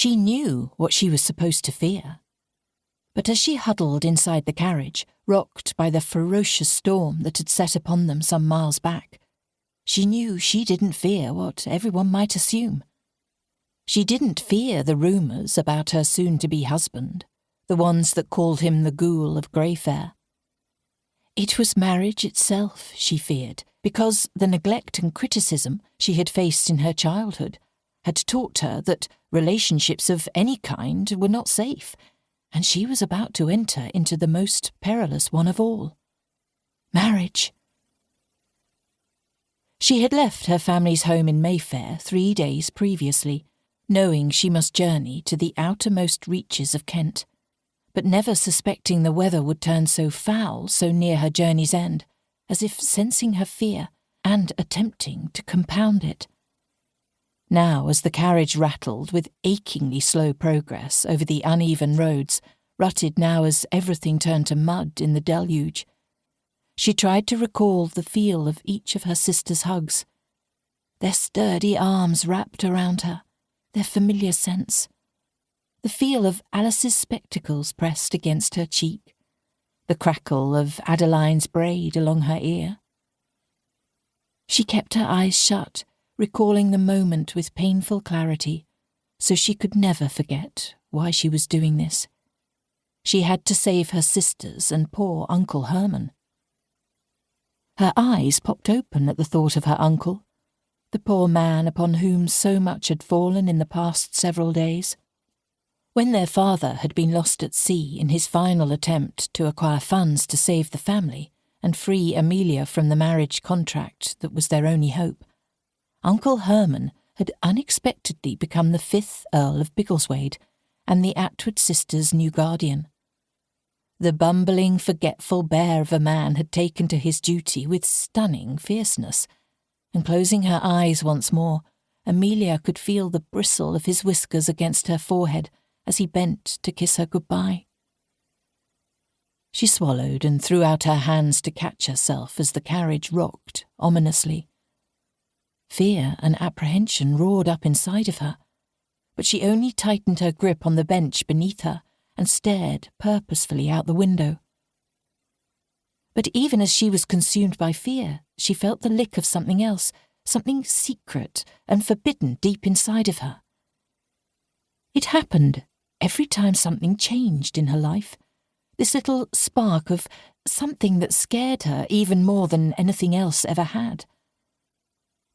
She knew what she was supposed to fear. But as she huddled inside the carriage, rocked by the ferocious storm that had set upon them some miles back, she knew she didn't fear what everyone might assume. She didn't fear the rumours about her soon-to-be husband, the ones that called him the Ghoul of Greyfair. It was marriage itself she feared, because the neglect and criticism she had faced in her childhood had taught her that relationships of any kind were not safe, and she was about to enter into the most perilous one of all. Marriage. She had left her family's home in Mayfair 3 days previously, knowing she must journey to the outermost reaches of Kent, but never suspecting the weather would turn so foul so near her journey's end, as if sensing her fear and attempting to compound it. Now, as the carriage rattled with achingly slow progress over the uneven roads, rutted now as everything turned to mud in the deluge, she tried to recall the feel of each of her sister's hugs, their sturdy arms wrapped around her, their familiar sense, the feel of Alice's spectacles pressed against her cheek, the crackle of Adeline's braid along her ear. She kept her eyes shut, recalling the moment with painful clarity, so she could never forget why she was doing this. She had to save her sisters and poor Uncle Herman. Her eyes popped open at the thought of her uncle, the poor man upon whom so much had fallen in the past several days. When their father had been lost at sea in his final attempt to acquire funds to save the family and free Amelia from the marriage contract that was their only hope, Uncle Herman had unexpectedly become the 5th Earl of Biggleswade and the Atwood sisters' new guardian. The bumbling, forgetful bear of a man had taken to his duty with stunning fierceness, and closing her eyes once more, Amelia could feel the bristle of his whiskers against her forehead as he bent to kiss her goodbye. She swallowed and threw out her hands to catch herself as the carriage rocked ominously. Fear and apprehension roared up inside of her, but she only tightened her grip on the bench beneath her and stared purposefully out the window. But even as she was consumed by fear, she felt the lick of something else, something secret and forbidden deep inside of her. It happened every time something changed in her life, this little spark of something that scared her even more than anything else ever had.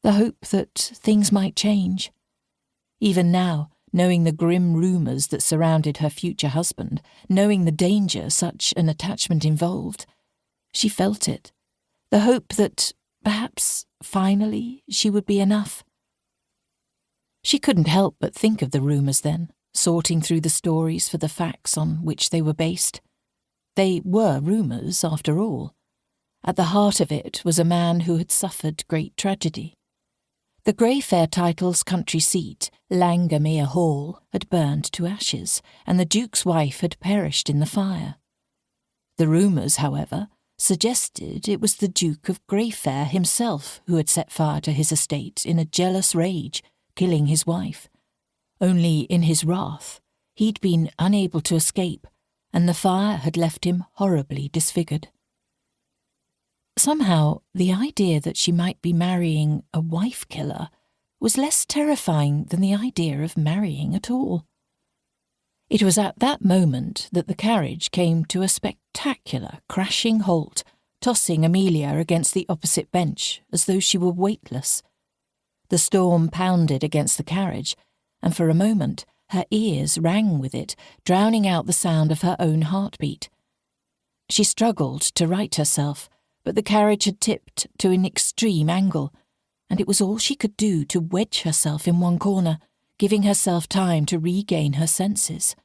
The hope that things might change. Even now, knowing the grim rumours that surrounded her future husband, knowing the danger such an attachment involved, she felt it, the hope that, perhaps, finally, she would be enough. She couldn't help but think of the rumours then, sorting through the stories for the facts on which they were based. They were rumours, after all. At the heart of it was a man who had suffered great tragedy. The Greyfair title's country seat, Langomere Hall, had burned to ashes, and the Duke's wife had perished in the fire. The rumours, however, suggested it was the Duke of Greyfair himself who had set fire to his estate in a jealous rage, killing his wife. Only in his wrath, he'd been unable to escape, and the fire had left him horribly disfigured. Somehow, the idea that she might be marrying a wife-killer was less terrifying than the idea of marrying at all. It was at that moment that the carriage came to a spectacular crashing halt, tossing Amelia against the opposite bench as though she were weightless. The storm pounded against the carriage, and for a moment her ears rang with it, drowning out the sound of her own heartbeat. She struggled to right herself, but the carriage had tipped to an extreme angle, and it was all she could do to wedge herself in one corner, giving herself time to regain her senses.